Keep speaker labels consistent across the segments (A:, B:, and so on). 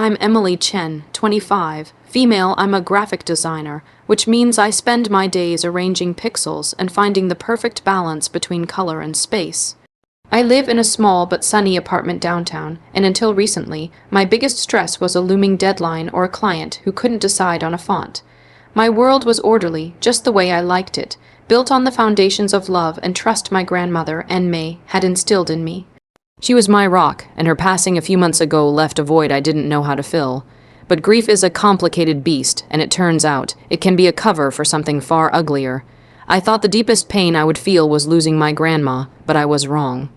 A: I'm Emily Chen, 25. Female, I'm a graphic designer, which means I spend my days arranging pixels and finding the perfect balance between color and space. I live in a small but sunny apartment downtown, and until recently, my biggest stress was a looming deadline or a client who couldn't decide on a font. My world was orderly, just the way I liked it, built on the foundations of love and trust my grandmother, Anne May, had instilled in me. She was my rock, and her passing a few months ago left a void I didn't know how to fill. But grief is a complicated beast, and it turns out it can be a cover for something far uglier. I thought the deepest pain I would feel was losing my grandma, but I was wrong.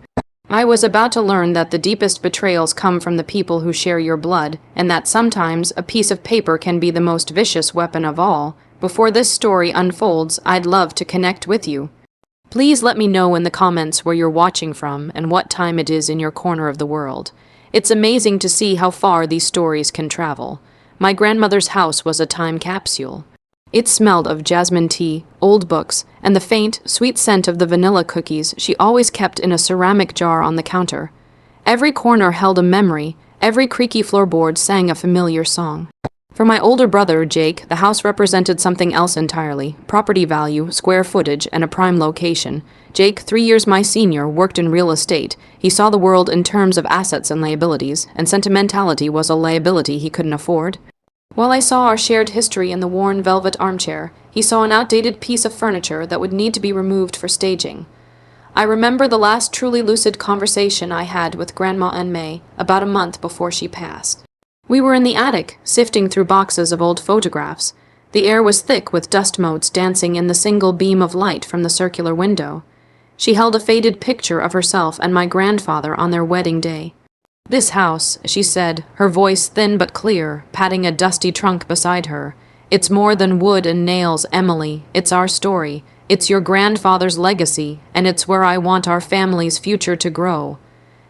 A: I was about to learn that the deepest betrayals come from the people who share your blood, and that sometimes a piece of paper can be the most vicious weapon of all. Before this story unfolds, I'd love to connect with you. Please let me know in the comments where you're watching from and what time it is in your corner of the world. It's amazing to see how far these stories can travel. My grandmother's house was a time capsule. It smelled of jasmine tea, old books, and the faint, sweet scent of the vanilla cookies she always kept in a ceramic jar on the counter. Every corner held a memory, every creaky floorboard sang a familiar song. For my older brother, Jake, the house represented something else entirely: property value, square footage, and a prime location. Jake, 3 years my senior, worked in real estate. He saw the world in terms of assets and liabilities, and sentimentality was a liability he couldn't afford. While I saw our shared history in the worn velvet armchair, he saw an outdated piece of furniture that would need to be removed for staging. I remember the last truly lucid conversation I had with Grandma Anne May about a month before she passed. We were in the attic, sifting through boxes of old photographs. The air was thick with dust motes dancing in the single beam of light from the circular window. She held a faded picture of herself and my grandfather on their wedding day. "This house," she said, her voice thin but clear, patting a dusty trunk beside her. "It's more than wood and nails, Emily. It's our story. It's your grandfather's legacy, and it's where I want our family's future to grow."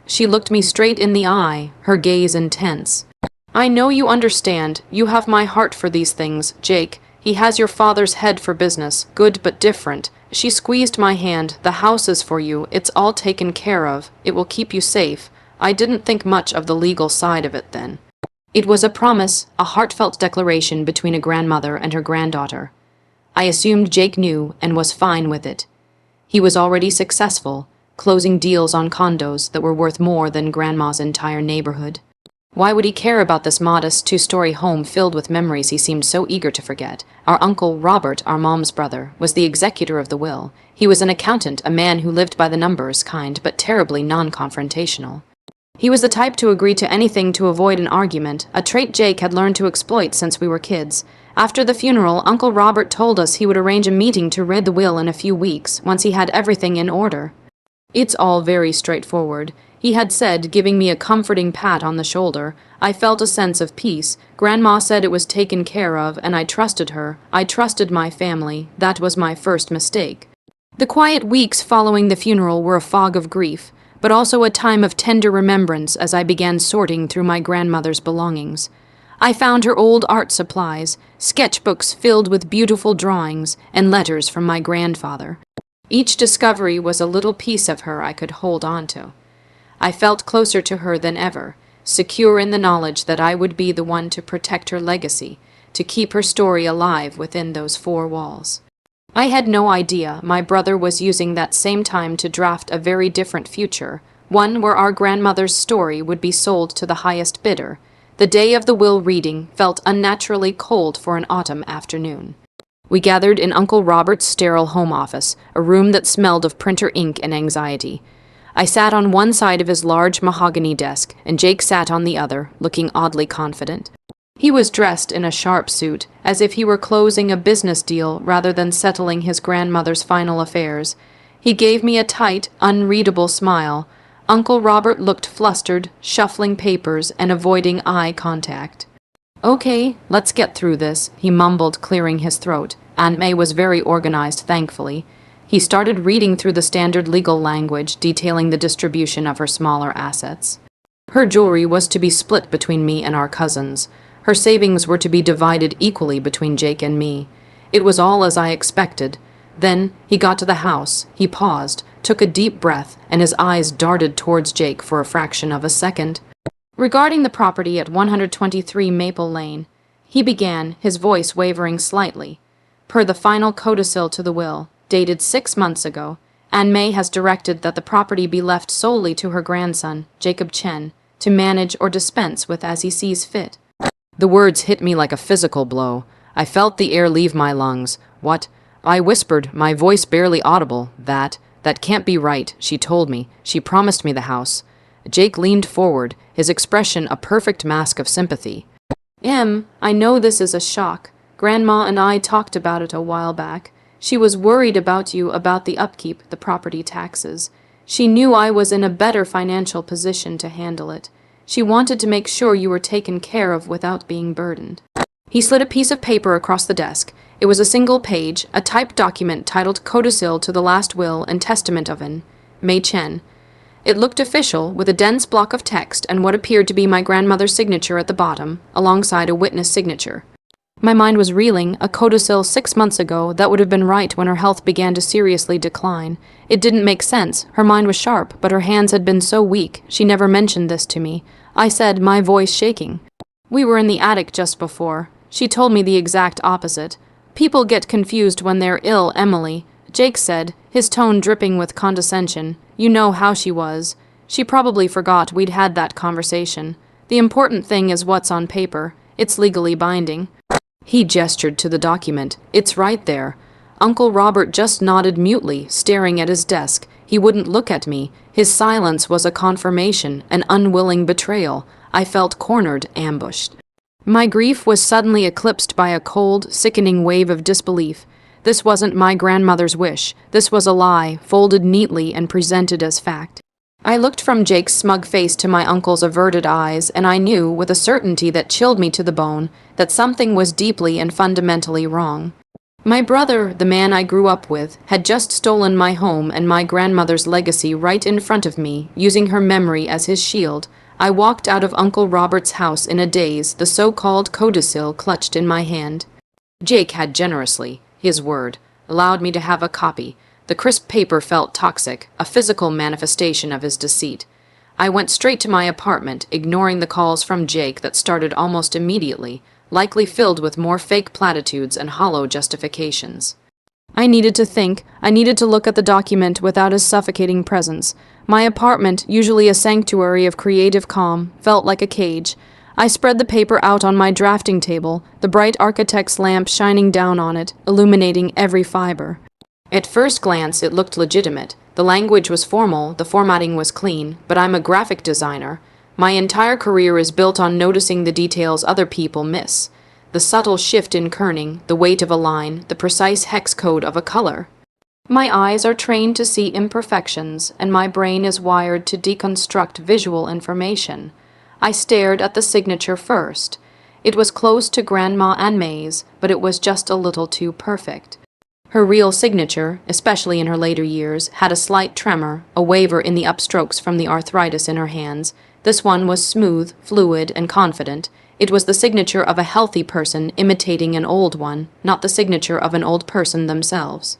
A: She looked me straight in the eye, her gaze intense. "I know you understand. You have my heart for these things, Jake. He has your father's head for business, good but different." She squeezed my hand. "The house is for you. It's all taken care of. It will keep you safe." I didn't think much of the legal side of it then. It was a promise, a heartfelt declaration between a grandmother and her granddaughter. I assumed Jake knew and was fine with it. He was already successful, closing deals on condos that were worth more than Grandma's entire neighborhood. Why would he care about this modest two-story home filled with memories he seemed so eager to forget? Our uncle Robert, our mom's brother, was the executor of the will. He was an accountant, a man who lived by the numbers, kind but terribly non-confrontational. He was the type to agree to anything to avoid an argument, a trait Jake had learned to exploit since we were kids. After the funeral, Uncle Robert told us he would arrange a meeting to read the will in a few weeks, once he had everything in order. "It's all very straightforward," he had said, giving me a comforting pat on the shoulder. I felt a sense of peace. Grandma said it was taken care of, and I trusted her. I trusted my family. That was my first mistake. The quiet weeks following the funeral were a fog of grief, but also a time of tender remembrance as I began sorting through my grandmother's belongings. I found her old art supplies, sketchbooks filled with beautiful drawings, and letters from my grandfather. Each discovery was a little piece of her I could hold on to. I felt closer to her than ever, secure in the knowledge that I would be the one to protect her legacy, to keep her story alive within those four walls. I had no idea my brother was using that same time to draft a very different future, one where our grandmother's story would be sold to the highest bidder. The day of the will reading felt unnaturally cold for an autumn afternoon. We gathered in Uncle Robert's sterile home office, a room that smelled of printer ink and anxiety. I sat on one side of his large mahogany desk, and Jake sat on the other, looking oddly confident. He was dressed in a sharp suit, as if he were closing a business deal rather than settling his grandmother's final affairs. He gave me a tight, unreadable smile. Uncle Robert looked flustered, shuffling papers and avoiding eye contact. "Okay, let's get through this," he mumbled, clearing his throat. Aunt May was very organized, thankfully. He started reading through the standard legal language, detailing the distribution of her smaller assets. Her jewelry was to be split between me and our cousins. Her savings were to be divided equally between Jake and me. It was all as I expected. Then he got to the house. He paused, took a deep breath, and his eyes darted towards Jake for a fraction of a second. Regarding the property at 123 Maple Lane, he began, his voice wavering slightly. Per the final codicil to the will, dated 6 months ago, Anne May has directed that the property be left solely to her grandson, Jacob Chen, to manage or dispense with as he sees fit. The words hit me like a physical blow. I felt the air leave my lungs. What? I whispered, my voice barely audible. That can't be right, she told me. She promised me the house. Jake leaned forward, his expression a perfect mask of sympathy. I know this is a shock. Grandma and I talked about it a while back. She was worried about you, about the upkeep, the property taxes. She knew I was in a better financial position to handle it. She wanted to make sure you were taken care of without being burdened. He slid a piece of paper across the desk. It was a single page, a typed document titled Codicil to the Last Will and Testament of An Mei Chen. It looked official, with a dense block of text and what appeared to be my grandmother's signature at the bottom, alongside a witness signature. My mind was reeling. A codicil 6 months ago, that would have been right when her health began to seriously decline. It didn't make sense. Her mind was sharp, but her hands had been so weak. She never mentioned this to me. I said, my voice shaking. We were in the attic just before. She told me the exact opposite. People get confused when they're ill, Emily. Jake said, his tone dripping with condescension. You know how she was. She probably forgot we'd had that conversation. The important thing is what's on paper. It's legally binding. He gestured to the document. It's right there. Uncle Robert just nodded mutely, staring at his desk. He wouldn't look at me. His silence was a confirmation, an unwilling betrayal. I felt cornered, ambushed. My grief was suddenly eclipsed by a cold, sickening wave of disbelief. This wasn't my grandmother's wish. This was a lie, folded neatly and presented as fact. I looked from Jake's smug face to my uncle's averted eyes, and I knew, with a certainty that chilled me to the bone, that something was deeply and fundamentally wrong. My brother, the man I grew up with, had just stolen my home and my grandmother's legacy right in front of me, using her memory as his shield. I walked out of Uncle Robert's house in a daze, the so-called codicil clutched in my hand. Jake had generously, his word, allowed me to have a copy. The crisp paper felt toxic, a physical manifestation of his deceit. I went straight to my apartment, ignoring the calls from Jake that started almost immediately, likely filled with more fake platitudes and hollow justifications. I needed to think. I needed to look at the document without his suffocating presence. My apartment, usually a sanctuary of creative calm, felt like a cage. I spread the paper out on my drafting table, the bright architect's lamp shining down on it, illuminating every fiber. At first glance, it looked legitimate. The language was formal, the formatting was clean, but I'm a graphic designer. My entire career is built on noticing the details other people miss. The subtle shift in kerning, the weight of a line, the precise hex code of a color. My eyes are trained to see imperfections, and my brain is wired to deconstruct visual information. I stared at the signature first. It was close to Grandma Anne May's, but it was just a little too perfect. Her real signature, especially in her later years, had a slight tremor, a waver in the upstrokes from the arthritis in her hands. This one was smooth, fluid, and confident. It was the signature of a healthy person imitating an old one, not the signature of an old person themselves.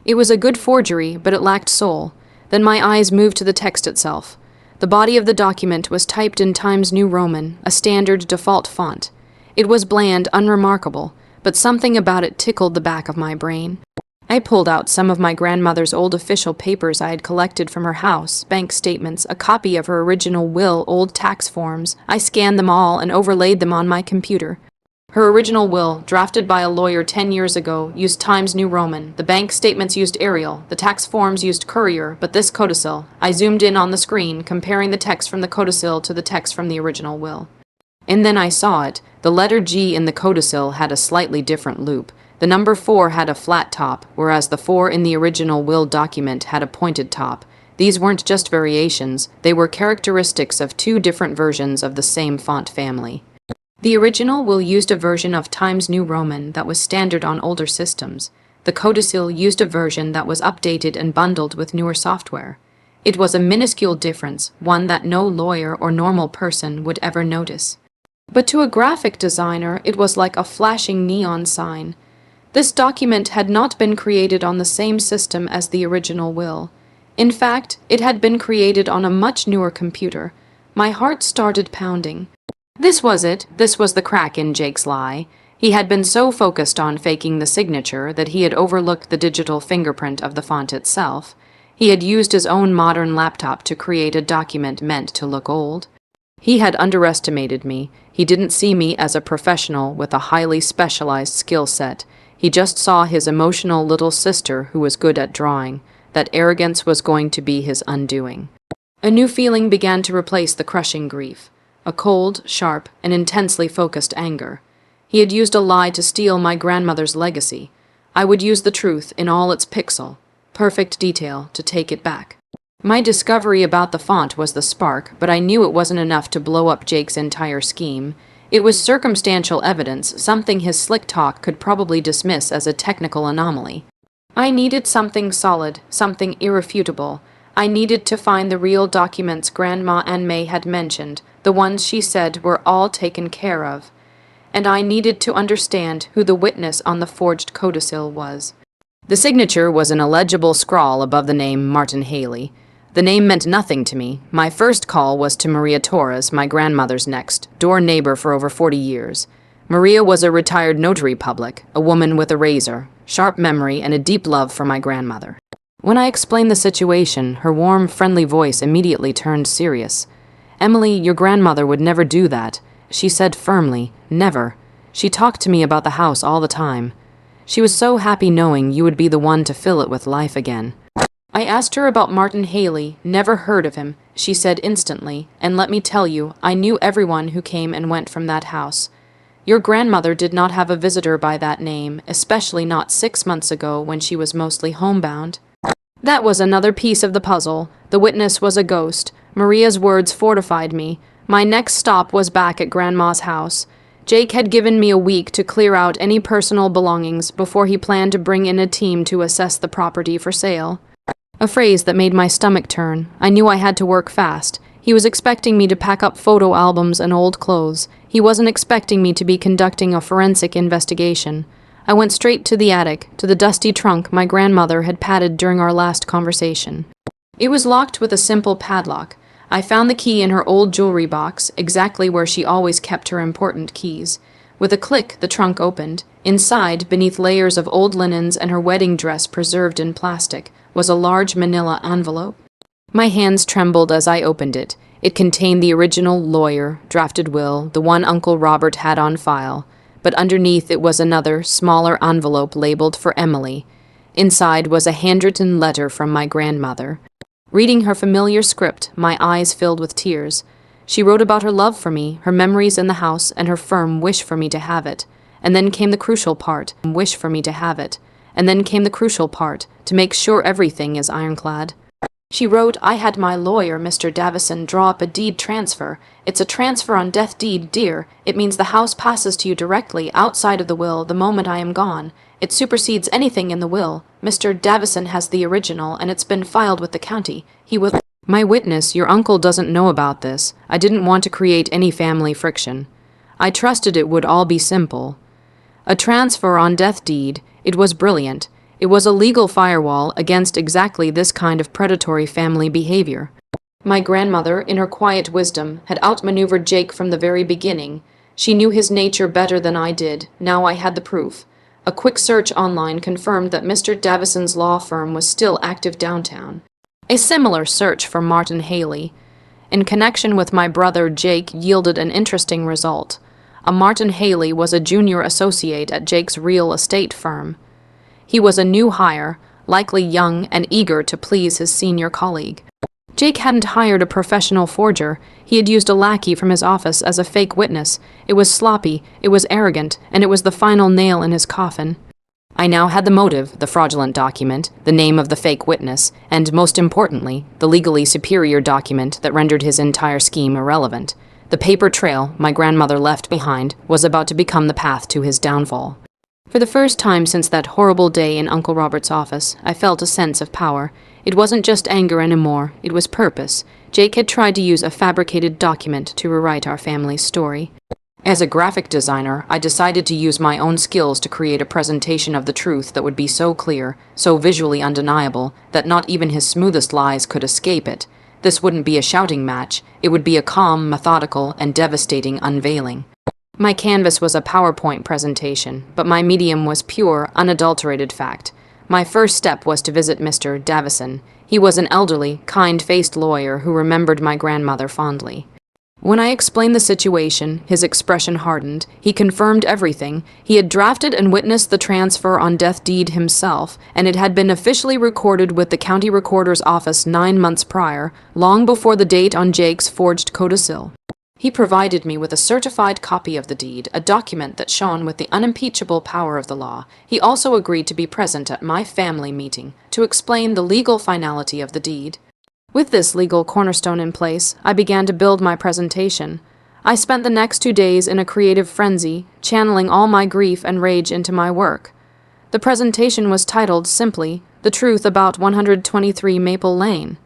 A: It was a good forgery, but it lacked soul. Then my eyes moved to the text itself. The body of the document was typed in Times New Roman, a standard default font. It was bland, unremarkable, but something about it tickled the back of my brain. I pulled out some of my grandmother's old official papers I had collected from her house, bank statements, a copy of her original will, old tax forms. I scanned them all and overlaid them on my computer. Her original will, drafted by a lawyer 10 years ago, used Times New Roman. The bank statements used Arial. The tax forms used Courier, but this codicil. I zoomed in on the screen, comparing the text from the codicil to the text from the original will. And then I saw it. The letter G in the codicil had a slightly different loop. The number 4 had a flat top, whereas the 4 in the original will document had a pointed top. These weren't just variations, they were characteristics of 2 different versions of the same font family. The original will used a version of Times New Roman that was standard on older systems. The codicil used a version that was updated and bundled with newer software. It was a minuscule difference, one that no lawyer or normal person would ever notice. But to a graphic designer, it was like a flashing neon sign. This document had not been created on the same system as the original will. In fact, it had been created on a much newer computer. My heart started pounding. This was it. This was the crack in Jake's lie. He had been so focused on faking the signature that he had overlooked the digital fingerprint of the font itself. He had used his own modern laptop to create a document meant to look old. He had underestimated me. He didn't see me as a professional with a highly specialized skill set. He just saw his emotional little sister who was good at drawing. That arrogance was going to be his undoing. A new feeling began to replace the crushing grief. A cold, sharp, and intensely focused anger. He had used a lie to steal my grandmother's legacy. I would use the truth in all its pixel, perfect detail to take it back. My discovery about the font was the spark, but I knew it wasn't enough to blow up Jake's entire scheme. It was circumstantial evidence, something his slick talk could probably dismiss as a technical anomaly. I needed something solid, something irrefutable. I needed to find the real documents Grandma and May had mentioned, the ones she said were all taken care of. And I needed to understand who the witness on the forged codicil was. The signature was an illegible scrawl above the name Martin Haley. The name meant nothing to me. My first call was to Maria Torres, my grandmother's next-door neighbor for over 40 years. Maria was a retired notary public, a woman with a razor, sharp memory, and a deep love for my grandmother. When I explained the situation, her warm, friendly voice immediately turned serious. "Emily, your grandmother would never do that," she said firmly. "Never. She talked to me about the house all the time. She was so happy knowing you would be the one to fill it with life again." I asked her about Martin Haley, never heard of him, she said instantly, and let me tell you, I knew everyone who came and went from that house. Your grandmother did not have a visitor by that name, especially not 6 months ago when she was mostly homebound. That was another piece of the puzzle. The witness was a ghost. Maria's words fortified me. My next stop was back at Grandma's house. Jake had given me a week to clear out any personal belongings before he planned to bring in a team to assess the property for sale. A phrase that made my stomach turn. I knew I had to work fast. He was expecting me to pack up photo albums and old clothes. He wasn't expecting me to be conducting a forensic investigation. I went straight to the attic, to the dusty trunk my grandmother had patted during our last conversation. It was locked with a simple padlock. I found the key in her old jewelry box, exactly where she always kept her important keys. With a click, the trunk opened. Inside, beneath layers of old linens and her wedding dress preserved in plastic, was a large manila envelope. My hands trembled as I opened it. It contained the original lawyer, drafted will, the one Uncle Robert had on file. But underneath it was another, smaller envelope labeled for Emily. Inside was a handwritten letter from my grandmother. Reading her familiar script, my eyes filled with tears. She wrote about her love for me, her memories in the house, and her firm wish for me to have it. And then came the crucial part, wish for me to have it. And then came the crucial part, to make sure everything is ironclad. She wrote, "I had my lawyer, Mr. Davison, draw up a deed transfer. It's a transfer on death deed, dear. It means the house passes to you directly, outside of the will, the moment I am gone. It supersedes anything in the will. Mr. Davison has the original, and it's been filed with the county. He will—" "My witness, your uncle doesn't know about this. I didn't want to create any family friction. I trusted it would all be simple. A transfer on death deed. It was brilliant. It was a legal firewall against exactly this kind of predatory family behavior. My grandmother, in her quiet wisdom, had outmaneuvered Jake from the very beginning. She knew his nature better than I did. Now I had the proof. A quick search online confirmed that Mr. Davison's law firm was still active downtown. A similar search for Martin Haley, in connection with my brother Jake, yielded an interesting result. A Martin Haley was a junior associate at Jake's real estate firm. He was a new hire, likely young and eager to please his senior colleague. Jake hadn't hired a professional forger. He had used a lackey from his office as a fake witness. It was sloppy, it was arrogant, and it was the final nail in his coffin. I now had the motive, the fraudulent document, the name of the fake witness, and, most importantly, the legally superior document that rendered his entire scheme irrelevant. The paper trail my grandmother left behind was about to become the path to his downfall. For the first time since that horrible day in Uncle Robert's office, I felt a sense of power. It wasn't just anger anymore, it was purpose. Jake had tried to use a fabricated document to rewrite our family's story. As a graphic designer, I decided to use my own skills to create a presentation of the truth that would be so clear, so visually undeniable, that not even his smoothest lies could escape it. This wouldn't be a shouting match. It would be a calm, methodical, and devastating unveiling. My canvas was a PowerPoint presentation, but my medium was pure, unadulterated fact. My first step was to visit Mr. Davison. He was an elderly, kind-faced lawyer who remembered my grandmother fondly. When I explained the situation, his expression hardened. He confirmed everything. He had drafted and witnessed the transfer on death deed himself, and it had been officially recorded with the county recorder's office 9 months prior, long before the date on Jake's forged codicil. He provided me with a certified copy of the deed, a document that shone with the unimpeachable power of the law. He also agreed to be present at my family meeting to explain the legal finality of the deed. With this legal cornerstone in place, I began to build my presentation. I spent the next 2 days in a creative frenzy, channeling all my grief and rage into my work. The presentation was titled simply, "The Truth About 123 Maple Lane."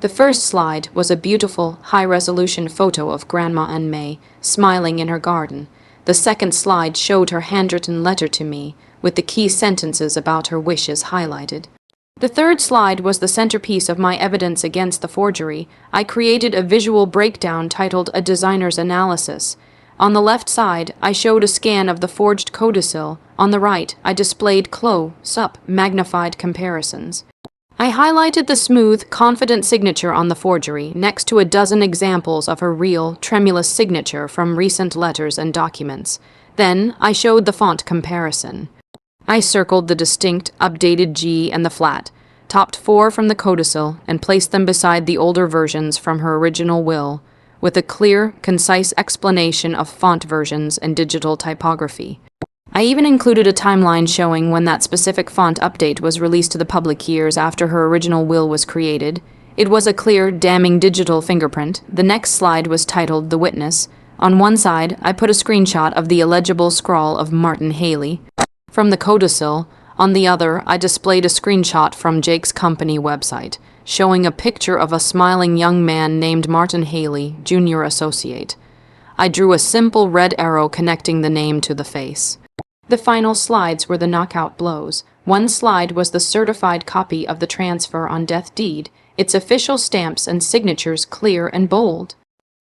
A: The first slide was a beautiful, high-resolution photo of Grandma and May, smiling in her garden. The second slide showed her handwritten letter to me, with the key sentences about her wishes highlighted. The third slide was the centerpiece of my evidence against the forgery. I created a visual breakdown titled A Designer's Analysis. On the left side, I showed a scan of the forged codicil. On the right, I displayed close-up, magnified comparisons. I highlighted the smooth, confident signature on the forgery next to a dozen examples of her real, tremulous signature from recent letters and documents. Then, I showed the font comparison. I circled the distinct, updated G and the flat, topped 4 from the codicil, and placed them beside the older versions from her original will, with a clear, concise explanation of font versions and digital typography. I even included a timeline showing when that specific font update was released to the public years after her original will was created. It was a clear, damning digital fingerprint. The next slide was titled The Witness. On one side, I put a screenshot of the illegible scrawl of Martin Haley from the codicil. On the other, I displayed a screenshot from Jake's company website, showing a picture of a smiling young man named Martin Haley, Junior Associate. I drew a simple red arrow connecting the name to the face. The final slides were the knockout blows. One slide was the certified copy of the transfer on death deed, its official stamps and signatures clear and bold.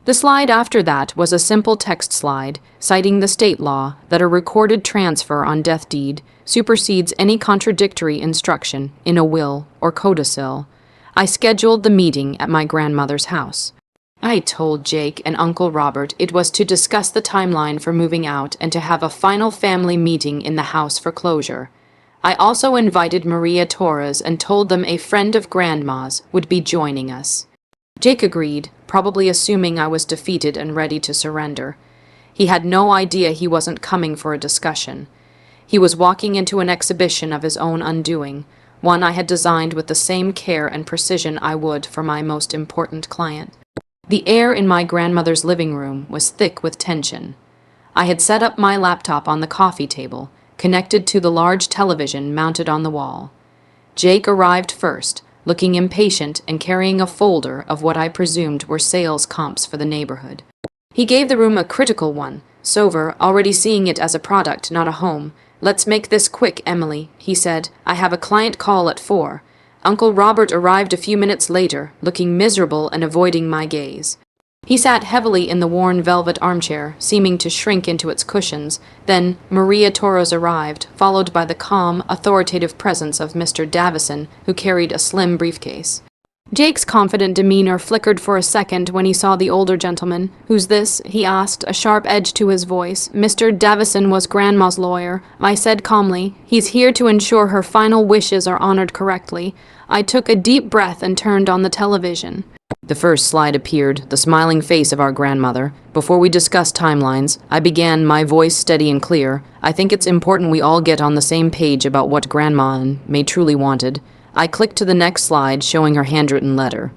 A: The slide after that was a simple text slide, citing the state law that a recorded transfer on death deed supersedes any contradictory instruction in a will or codicil. I scheduled the meeting at my grandmother's house. I told Jake and Uncle Robert it was to discuss the timeline for moving out and to have a final family meeting in the house for closure. I also invited Maria Torres and told them a friend of Grandma's would be joining us. Jake agreed, probably assuming I was defeated and ready to surrender. He had no idea he wasn't coming for a discussion. He was walking into an exhibition of his own undoing, one I had designed with the same care and precision I would for my most important client. The air in my grandmother's living room was thick with tension. I had set up my laptop on the coffee table, connected to the large television mounted on the wall. Jake arrived first, looking impatient and carrying a folder of what I presumed were sales comps for the neighborhood. He gave the room a critical one, sober, already seeing it as a product, not a home. "Let's make this quick, Emily," he said. "I have a client call at 4. Uncle Robert arrived a few minutes later, looking miserable and avoiding my gaze. He sat heavily in the worn velvet armchair, seeming to shrink into its cushions. Then Maria Torres arrived, followed by the calm, authoritative presence of Mr. Davison, who carried a slim briefcase. Jake's confident demeanor flickered for a second when he saw the older gentleman. "Who's this?" he asked, a sharp edge to his voice. "Mr. Davison was Grandma's lawyer," I said calmly. "He's here to ensure her final wishes are honored correctly." I took a deep breath and turned on the television. The first slide appeared, the smiling face of our grandmother. Before we discussed timelines, I began, my voice steady and clear. "I think it's important we all get on the same page about what Grandma and May truly wanted." I clicked to the next slide, showing her handwritten letter.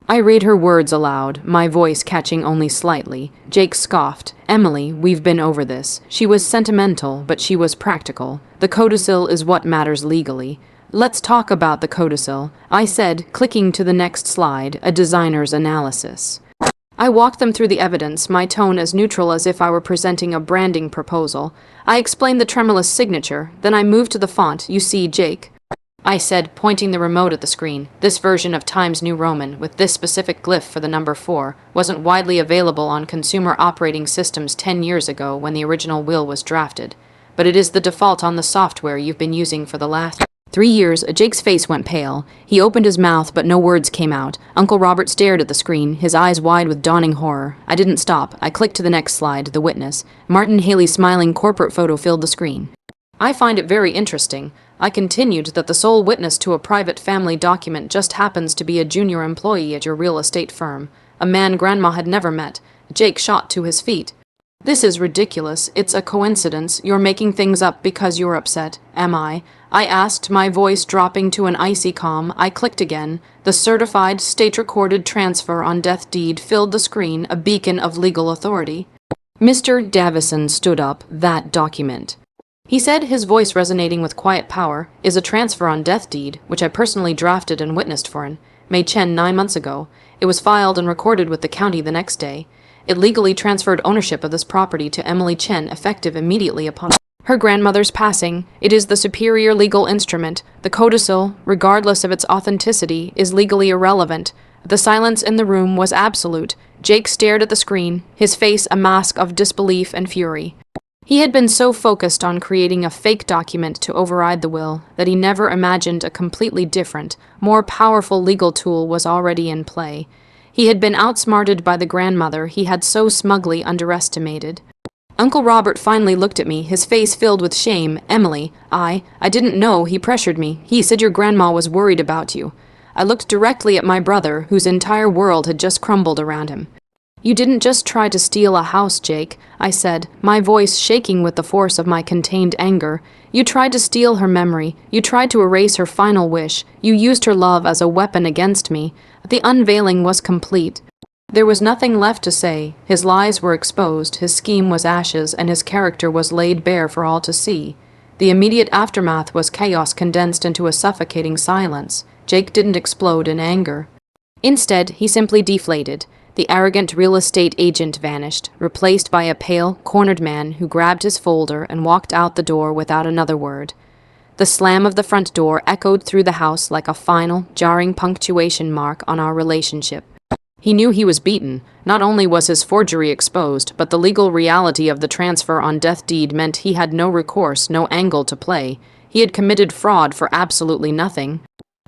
A: I read her words aloud, my voice catching only slightly. Jake scoffed. "Emily, we've been over this. She was sentimental, but she was practical. The codicil is what matters legally. Let's talk about the codicil," I said, clicking to the next slide, a designer's analysis. I walked them through the evidence, my tone as neutral as if I were presenting a branding proposal. I explained the tremulous signature, then I moved to the font. "You see, Jake, I said, pointing the remote at the screen. This version of Times New Roman, with this specific glyph for the number 4, wasn't widely available on consumer operating systems 10 years ago when the original will was drafted. But it is the default on the software you've been using for the last 3 years. Jake's face went pale. He opened his mouth, but no words came out. Uncle Robert stared at the screen, his eyes wide with dawning horror. I didn't stop. I clicked to the next slide, the witness. Martin Haley's smiling corporate photo filled the screen. I find it very interesting. I continued that the sole witness to a private family document just happens to be a junior employee at your real estate firm, a man Grandma had never met. Jake shot to his feet. This is ridiculous. It's a coincidence. You're making things up because you're upset, am I? I asked, my voice dropping to an icy calm. I clicked again. The certified, state-recorded transfer on death deed filled the screen, a beacon of legal authority. Mr. Davison stood up. That document, he said, his voice resonating with quiet power, is a transfer on death deed, which I personally drafted and witnessed for in May Chen 9 months ago. It was filed and recorded with the county the next day. It legally transferred ownership of this property to Emily Chen, effective immediately upon her grandmother's passing. It is the superior legal instrument. The codicil, regardless of its authenticity, is legally irrelevant. The silence in the room was absolute. Jake stared at the screen, his face a mask of disbelief and fury. He had been so focused on creating a fake document to override the will that he never imagined a completely different, more powerful legal tool was already in play. He had been outsmarted by the grandmother he had so smugly underestimated. Uncle Robert finally looked at me, his face filled with shame. Emily, I didn't know. He pressured me. He said your grandma was worried about you. I looked directly at my brother, whose entire world had just crumbled around him. You didn't just try to steal a house, Jake, I said, my voice shaking with the force of my contained anger. You tried to steal her memory. You tried to erase her final wish. You used her love as a weapon against me. The unveiling was complete. There was nothing left to say. His lies were exposed, his scheme was ashes, and his character was laid bare for all to see. The immediate aftermath was chaos condensed into a suffocating silence. Jake didn't explode in anger. Instead, he simply deflated. The arrogant real estate agent vanished, replaced by a pale, cornered man who grabbed his folder and walked out the door without another word. The slam of the front door echoed through the house like a final, jarring punctuation mark on our relationship. He knew he was beaten. Not only was his forgery exposed, but the legal reality of the transfer on death deed meant he had no recourse, no angle to play. He had committed fraud for absolutely nothing.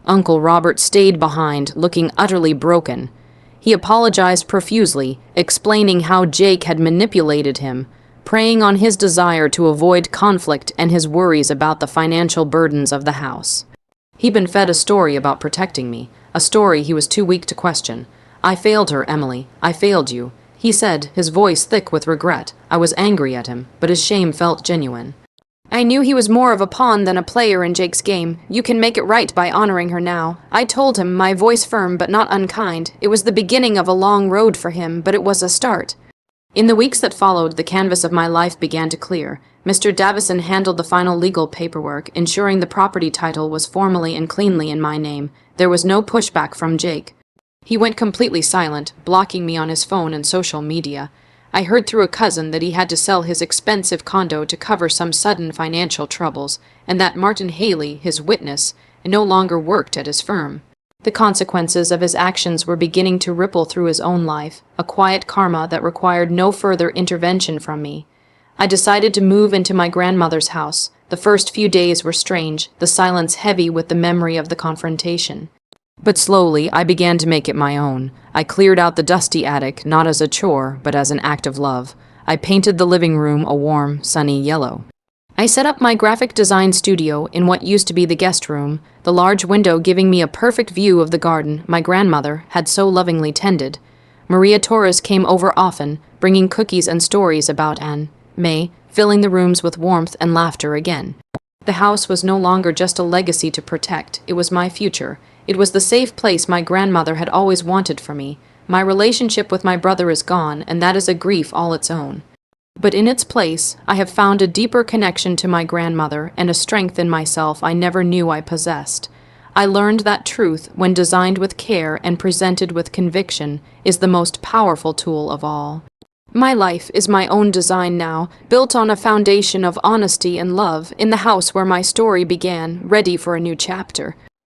A: Uncle Robert stayed behind, looking utterly broken. He apologized profusely, explaining how Jake had manipulated him, preying on his desire to avoid conflict and his worries about the financial burdens of the house. He'd been fed a story about protecting me, a story he was too weak to question. I failed her, Emily. I failed you, he said, his voice thick with regret. I was angry at him, but his shame felt genuine. I knew he was more of a pawn than a player in Jake's game. You can make it right by honoring her now. I told him, my voice firm but not unkind. It was the beginning of a long road for him, but it was a start. In the weeks that followed, the canvas of my life began to clear. Mr. Davison handled the final legal paperwork, ensuring the property title was formally and cleanly in my name. There was no pushback from Jake. He went completely silent, blocking me on his phone and social media. I heard through a cousin that he had to sell his expensive condo to cover some sudden financial troubles, and that Martin Haley, his witness, no longer worked at his firm. The consequences of his actions were beginning to ripple through his own life, a quiet karma that required no further intervention from me. I decided to move into my grandmother's house. The first few days were strange, the silence heavy with the memory of the confrontation. But slowly, I began to make it my own. I cleared out the dusty attic, not as a chore, but as an act of love. I painted the living room a warm, sunny yellow. I set up my graphic design studio in what used to be the guest room, the large window giving me a perfect view of the garden my grandmother had so lovingly tended. Maria Torres came over often, bringing cookies and stories about Anne May, filling the rooms with warmth and laughter again. The house was no longer just a legacy to protect, it was my future. It was the safe place my grandmother had always wanted for me. My relationship with my brother is gone, and that is a grief all its own. But in its place, I have found a deeper connection to my grandmother and a strength in myself I never knew I possessed. I learned that truth, when designed with care and presented with conviction, is the most powerful tool of all. My life is my own design now, built on a foundation of honesty and love, in the house where my story began, ready for a new chapter.